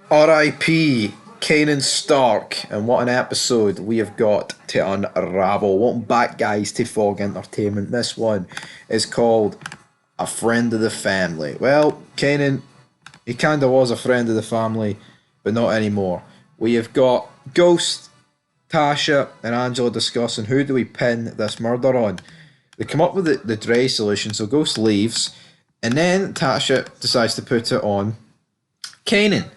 R.I.P. Kanan Stark, and what an episode we have got to unravel. Welcome back, guys, to Fog Entertainment. This one is called A Friend of the Family. Well, Kanan, he kind of was a friend of the family, but not anymore. We have got Ghost, Tasha, and Angela discussing who do we pin this murder on. They come up with the Dre solution, so Ghost leaves, and then Tasha decides to put it on Kanan.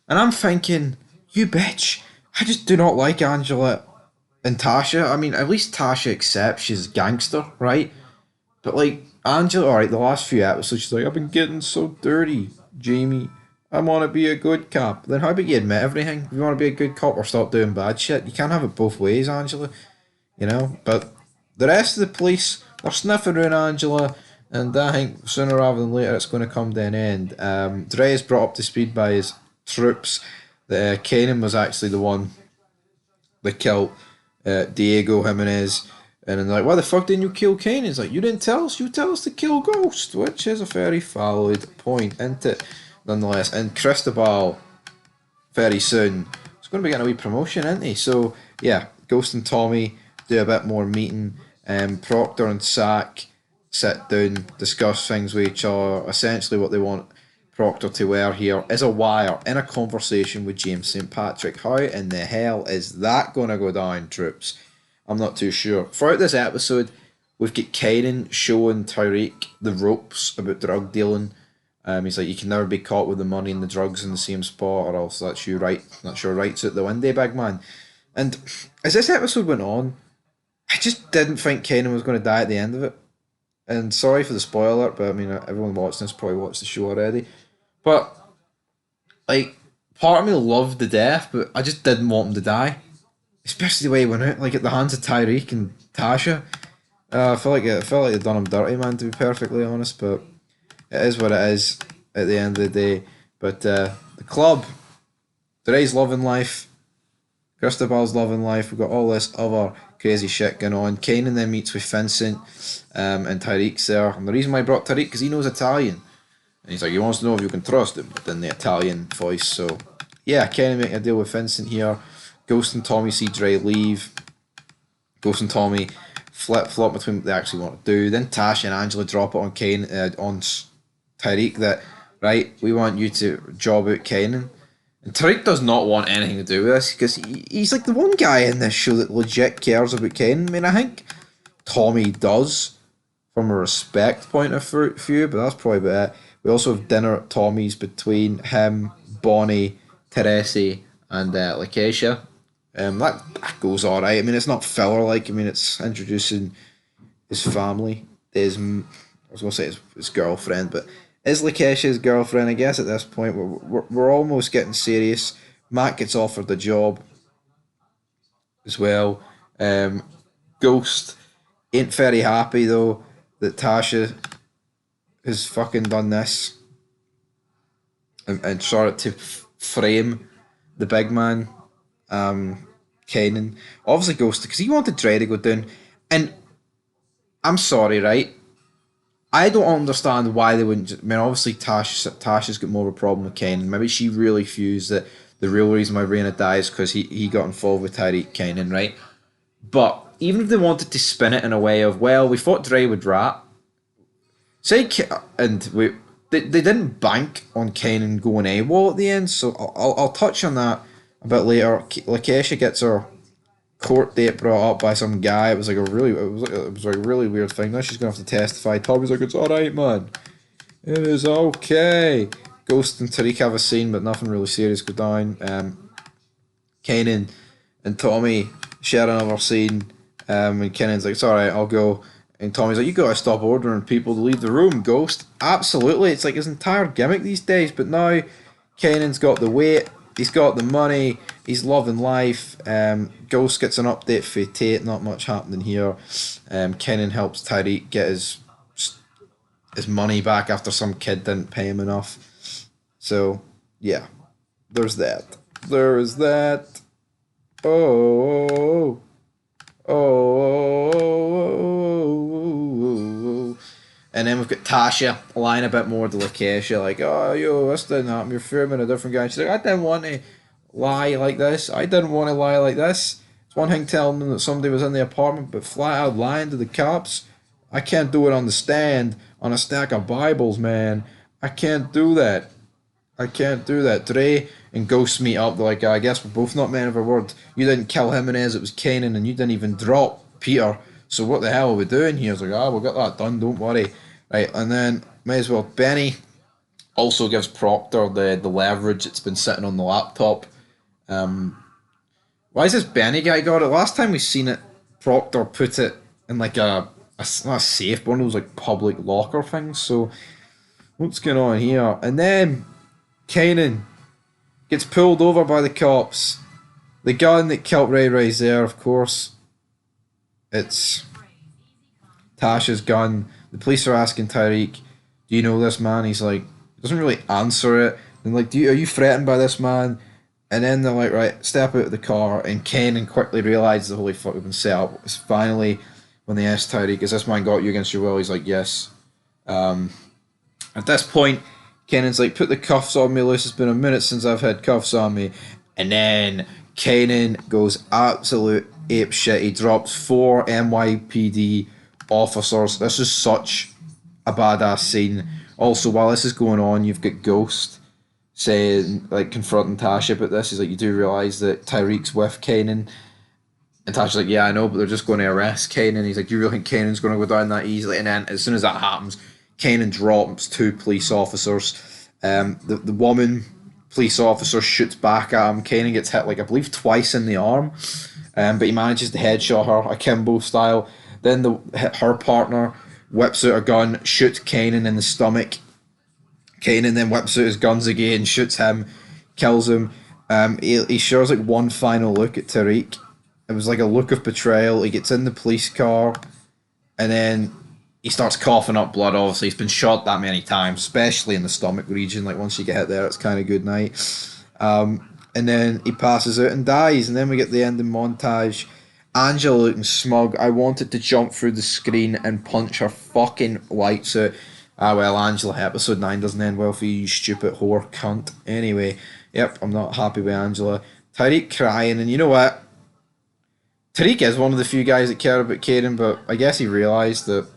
And I'm thinking, you bitch, I just do not like Angela and Tasha. I mean, at least Tasha accepts she's a gangster, right? But like, Angela, alright, the last few episodes, she's like, I've been getting so dirty, Jamie. I want to be a good cop. Then how about you admit everything? If you want to be a good cop or stop doing bad shit, you can't have it both ways, Angela. You know? But the rest of the police, they're sniffing around Angela, and I think sooner rather than later it's going to come to an end. Dre is brought up to speed by his troops. Kanan was actually the one that killed Diego Jimenez. And then they're like, why the fuck didn't you kill Kanan? It's like, you didn't tell us, you tell us to kill Ghost, which is a very valid point, isn't it? Nonetheless. And Cristobal, very soon, is going to be getting a wee promotion, isn't he? So, yeah, Ghost and Tommy do a bit more meeting. Proctor and Sack sit down, discuss things with each other. Essentially, what they want Proctor to wear here is a wire in a conversation with James St. Patrick. How in the hell is that going to go down, troops? I'm not too sure. Throughout this episode, we've got Kanan showing Tyreek the ropes about drug dealing. He's like, you can never be caught with the money and the drugs in the same spot, or else that's you right. That's your rights out the window, big man. And as this episode went on, I just didn't think Kanan was going to die at the end of it. And sorry for the spoiler, but I mean, everyone watching this probably watched the show already. But like, part of me loved the death, but I just didn't want him to die. Especially the way he went out, like at the hands of Tyreek and Tasha. I felt like they'd done him dirty, man. To be perfectly honest, but it is what it is at the end of the day. But the club, Dre's loving life, Cristobal's loving life. We've got all this other crazy shit going on. Kanan then meets with Vincent, and Tyreek's there. And the reason why I brought Tyreek because he knows Italian. And he's like, he wants to know if you can trust him, but in the Italian voice. So, yeah, Kenny making a deal with Vincent here. Ghost and Tommy see Dre leave. Ghost and Tommy flip flop between what they actually want to do. Then Tash and Angela drop it on on Tyreek that, right, we want you to job out Kanan. And Tariq does not want anything to do with this because he's like the one guy in this show that legit cares about Kanan. I mean, I think Tommy does from a respect point of view, but that's probably about it. We also have dinner at Tommy's between him, Bonnie, Teresi, and Lakeisha. That goes alright. I mean, it's not filler like. I mean, it's introducing his family. I was going to say his girlfriend, but is Lakeisha's girlfriend, I guess, at this point. We're almost getting serious. Matt gets offered the job as well. Ghost ain't very happy, though, that Tasha has fucking done this and started to frame the big man, Kanan. Obviously, Ghost, because he wanted Dre to go down. And I'm sorry, right? I don't understand why they wouldn't. I mean, obviously, Tasha's got more of a problem with Kanan. Maybe she really fused that the real reason why Raina dies because he got involved with Tyreek Kanan, right? But even if they wanted to spin it in a way of, well, we thought Dre would rat, say, and they didn't bank on Kanan going AWOL at the end, so I'll touch on that a bit later. Lakeisha gets her court date brought up by some guy. It was like a really weird thing. Now she's gonna have to testify. Tommy's like, it's alright, man. It is okay. Ghost and Tariq have a scene, but nothing really serious go down. Kanan and Tommy share another scene. And Kenan's like, it's alright, I'll go. And Tommy's like, you gotta stop ordering people to leave the room, Ghost. Absolutely. It's like his entire gimmick these days, but now Kanan's got the weight, he's got the money, he's loving life. Ghost gets an update for Tate, not much happening here. Kanan helps Tyreek get his money back after some kid didn't pay him enough. So, yeah, there's that. There is that. Oh, oh, oh, oh, oh, oh, oh. And And then we've got Tasha lying a bit more to Lakesha, like, oh, yo, this didn't happen. You're filming a different guy. And she's like, I didn't want to lie like this. I didn't want to lie like this. It's one thing telling them that somebody was in the apartment, but flat out lying to the cops. I can't do it on the stand on a stack of Bibles, man. I can't do that. I can't do that. Dre and Ghost meet up. They're like, I guess we're both not men of our word. You didn't kill Jimenez, it was Kanan, and you didn't even drop Peter. So what the hell are we doing here? It's like, we'll get that done, don't worry. Right, and then, may as well, Benny also gives Proctor the leverage that's been sitting on the laptop. Why is this Benny guy got it? Last time we seen it, Proctor put it in like not a safe, but one of those like public locker things. So, what's going on here? And then Kanan gets pulled over by the cops. The gun that killed Ray Ray's there, of course. It's Tasha's gun. The police are asking Tyreek, do you know this man? He's like, doesn't really answer it. And like, are you threatened by this man? And then they're like, right, step out of the car. And Kanan quickly realizes the holy fuck we've been set up. It's finally when they ask Tyreek, has this man got you against your will? He's like, yes. At this point, Kanan's like, put the cuffs on me, Luce. It's been a minute since I've had cuffs on me. And then Kanan goes absolute ape shit. He drops 4 NYPD officers. This is such a badass scene. Also, while this is going on, you've got Ghost saying, like, confronting Tasha about this. He's like, you do realise that Tyreek's with Kanan? And Tasha's like, yeah, I know, but they're just going to arrest Kanan. He's like, you really think Kanan's going to go down that easily? And then as soon as that happens, Kanan drops 2 police officers. The woman police officer shoots back at him. Kanan gets hit, like, I believe twice in the arm. But he manages to headshot her, akimbo style. Then her partner whips out a gun, shoots Kanan in the stomach. Kanan then whips out his guns again, shoots him, kills him. He shares like one final look at Tariq. It was like a look of betrayal. He gets in the police car, and then he starts coughing up blood. Obviously, he's been shot that many times, especially in the stomach region. Like once you get hit there, it's kind of good night. And then he passes out and dies. And then we get the ending montage. Angela looking smug. I wanted to jump through the screen and punch her fucking lights out. Well, Angela, episode 9 doesn't end well for you, you stupid whore cunt. Anyway, yep, I'm not happy with Angela. Tyreek crying, and you know what? Tariq is one of the few guys that care about Kanan, but I guess he realised that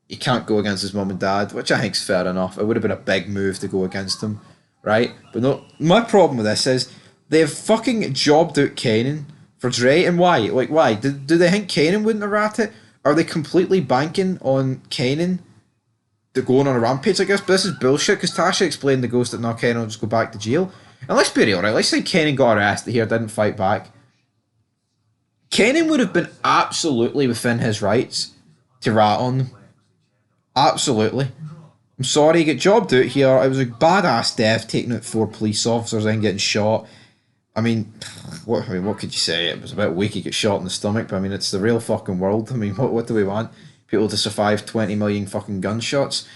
he can't go against his mum and dad, which I think's fair enough. It would have been a big move to go against them, right? But no, my problem with this is they've fucking jobbed out Kanan for Dre, and why? Like, why? Do they think Kanan wouldn't have rat it? Are they completely banking on Kanan to going on a rampage, I guess? But this is bullshit, because Tasha explained the Ghost that no, Kanan will just go back to jail. And let's be real, right? Let's say Kanan got arrested here, didn't fight back. Kanan would have been absolutely within his rights to rat on them. Absolutely. I'm sorry, he got jobbed out here. It was a badass death, taking out 4 police officers and getting shot. I mean, what could you say? It was a bit weak, he got shot in the stomach, but I mean, it's the real fucking world. I mean, what do we want? People to survive 20 million fucking gunshots?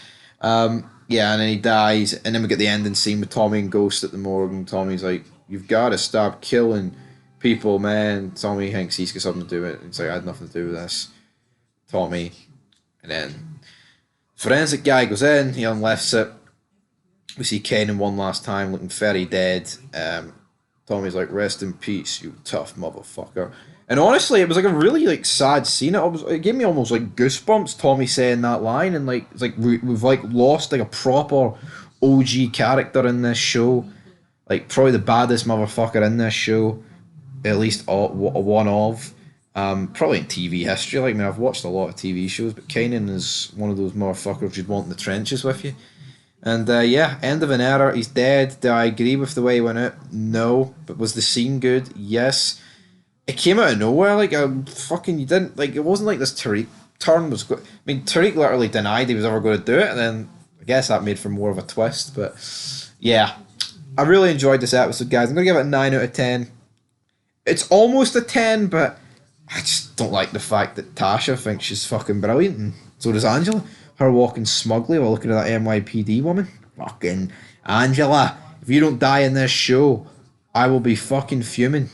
Yeah, and then he dies, and then we get the ending scene with Tommy and Ghost at the morgue, and Tommy's like, you've got to stop killing people, man. Tommy thinks he's got something to do with it. It's like, I had nothing to do with this. Tommy. And then forensic guy goes in, he unlifts it. We see Kanan one last time looking very dead. Tommy's like, rest in peace, you tough motherfucker. And honestly, it was like a really like sad scene. It gave me almost like goosebumps, Tommy saying that line, and like it's like we've like lost like a proper OG character in this show. Like probably the baddest motherfucker in this show. At least one of. Probably in TV history. Like, I mean, I've watched a lot of TV shows, but Kanan is one of those motherfuckers you'd want in the trenches with you. And yeah, end of an era. He's dead. Do I agree with the way he went out? No. But was the scene good? Yes. It came out of nowhere. Like, you didn't, like, it wasn't like this Tariq turn was good. I mean, Tariq literally denied he was ever going to do it, and then I guess that made for more of a twist. But yeah, I really enjoyed this episode, guys. I'm going to give it a 9 out of 10. It's almost a 10, but I just don't like the fact that Tasha thinks she's fucking brilliant, and so does Angela. Her walking smugly while looking at that NYPD woman. Fucking Angela, if you don't die in this show, I will be fucking fuming.